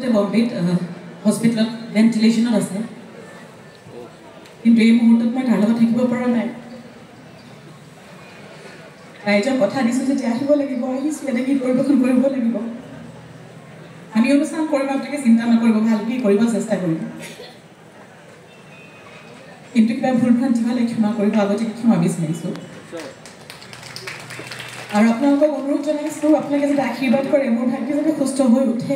বৰবিত হস্পিটেলত ভেন্টিলেশ্যনত আছে কিন্তু এই মুহূৰ্তত মই তাৰ লগত থাকিব পৰা নাই ৰাইজক কথা দিছোঁ যে আহিব লাগিব আহিছোঁ এটা গীত পৰিৱেশন কৰিব লাগিব আমি অনুষ্ঠান কৰিম আপোনালোকে চিন্তা নকৰিব ভালকৈ কৰিব চেষ্টা কৰিম কিন্তু কিবা ভুল ভ্ৰান্তি হ'লে ক্ষমা কৰিব আগতীয়াকৈ ক্ষমা বিচাৰিছোঁ আৰু আপোনালোকক অনুৰোধ জনাইছোঁ আপোনালোকে যাতে আশীৰ্বাদ কৰে মোৰ ভাইটি যাতে সুস্থ হৈ উঠে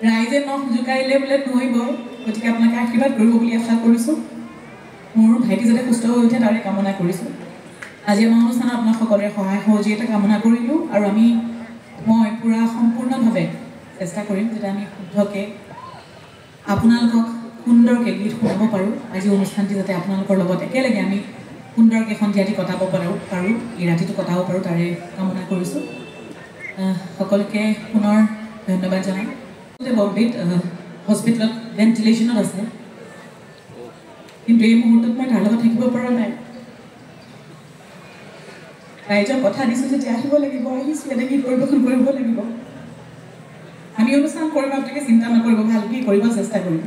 ৰাইজে নখ জোকাৰিলে বোলে নোৱাৰিব গতিকে আপোনালোকে আশীৰ্বাদ কৰিব বুলি আশা কৰিছোঁ মোৰ ভাইটি যাতে সুস্থ হৈ উঠে তাৰে কামনা কৰিছোঁ আজি আমাৰ অনুষ্ঠানত আপোনাক সকলোৰে সহায় সহযোগিতা কামনা কৰিলোঁ আৰু মই পূৰা সম্পূৰ্ণভাৱে চেষ্টা কৰিম যাতে আমি শুদ্ধকৈ আপোনালোকক সুন্দৰকৈ গীত শুনাব পাৰোঁ আজি অনুষ্ঠানটি যাতে আপোনালোকৰ লগত একেলগে আমি সুন্দৰকৈ সন্ধিয়াটি কটাব পাৰোঁ এই ৰাতিটো কটাব পাৰোঁ তাৰে কামনা কৰিছোঁ সকলোকে পুনৰ ধন্যবাদ জনাই বৰবিত হস্পিটেলত ভেন্টিলেশ্যনত আছে কিন্তু এই মুহূৰ্তত মই তাৰ লগত থাকিব পৰা নাই ৰাইজক কথা দিছোঁ যে আহিব লাগিব আহিছোঁ এটা গীত পৰিৱেশন কৰিব লাগিব আমি অনুষ্ঠান কৰিম আপোনালোকে চিন্তা নকৰিব ভালকৈ কৰিব চেষ্টা কৰিম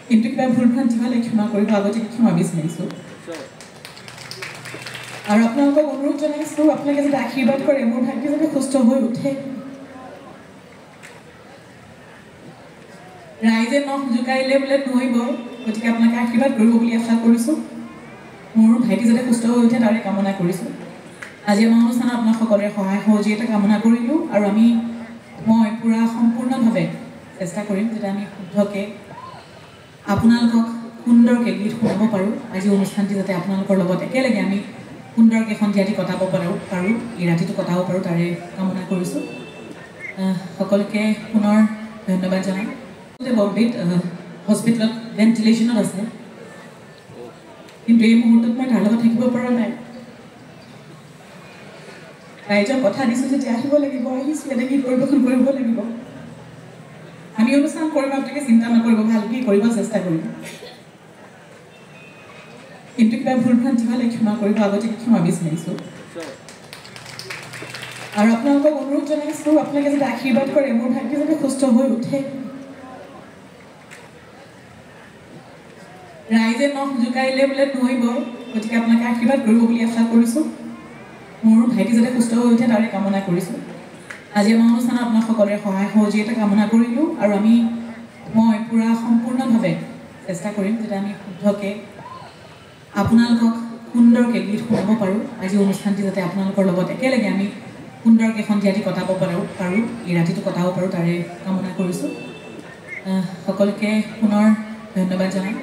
কিন্তু কিবা ভুল ভ্ৰান্তি হ'লে ক্ষমা কৰিব আগতীয়াকৈ ক্ষমা বিচাৰিছোঁ আৰু আপোনালোকক অনুৰোধ জনাইছোঁ আপোনালোকে যাতে আশীৰ্বাদ কৰে মোৰ ভাইটি যাতে সুস্থ হৈ উঠে ৰাইজে নখ জোকাৰিলে বোলে নোৱাৰিব গতিকে আপোনালোকে আশীৰ্বাদ কৰিব বুলি আশা কৰিছোঁ মোৰ ভাইটি যাতে সুস্থ হৈ উঠে তাৰে কামনা কৰিছোঁ আজি আমাৰ অনুষ্ঠানত আপোনাক সকলোৰে সহায় সহযোগিতা কামনা কৰিলোঁ আৰু মই পূৰা সম্পূৰ্ণভাৱে চেষ্টা কৰিম যাতে আমি শুদ্ধকৈ আপোনালোকক সুন্দৰকৈ গীত শুনাব পাৰোঁ আজি অনুষ্ঠানটি যাতে আপোনালোকৰ লগত একেলগে আমি সুন্দৰকৈ সন্ধিয়াটি কটাব পাৰোঁ এই ৰাতিটো কটাব পাৰোঁ তাৰে কামনা কৰিছোঁ সকলোকে পুনৰ ধন্যবাদ জনাই বৰবিত হস্পিটেলত ভেন্টিলেশ্যনত আছে কিন্তু এই মুহূৰ্তত মই তাৰ লগত থাকিব পৰা নাই ৰাইজক কথা দিছোঁ যে আহিব লাগিব আহিছোঁ এটা গীত পৰিৱেশন কৰিব লাগিব আমি অনুষ্ঠান কৰিম আপোনালোকে চিন্তা নকৰিব ভালকৈ কৰিব চেষ্টা কৰিম কিন্তু কিবা ভুল ভ্ৰান্তি হ'লে ক্ষমা কৰিব আগতীয়াকৈ ক্ষমা বিচাৰিছোঁ আৰু আপোনালোকক অনুৰোধ জনাইছোঁ আপোনালোকে যাতে আশীৰ্বাদ কৰে মোৰ ভাইটি যাতে সুস্থ হৈ উঠে ৰাইজে নখ জোকাৰিলে বোলে নোৱাৰিব গতিকে আপোনালোকে আশীৰ্বাদ কৰিব বুলি আশা কৰিছোঁ মোৰ ভাইটি যাতে সুস্থ হৈ উঠে তাৰে কামনা কৰিছোঁ আজি আমাৰ অনুষ্ঠানত আপোনাক সকলোৰে সহায় সহযোগিতা কামনা কৰিলোঁ আৰু মই পূৰা সম্পূৰ্ণভাৱে চেষ্টা কৰিম যাতে আমি শুদ্ধকৈ আপোনালোকক সুন্দৰকৈ গীত শুনাব পাৰোঁ আজি অনুষ্ঠানটি যাতে আপোনালোকৰ লগত একেলগে আমি সুন্দৰকৈ সন্ধিয়াটি কটাব পাৰোঁ এই ৰাতিটো কটাব পাৰোঁ তাৰে কামনা কৰিছোঁ সকলোকে পুনৰ ধন্যবাদ জনাই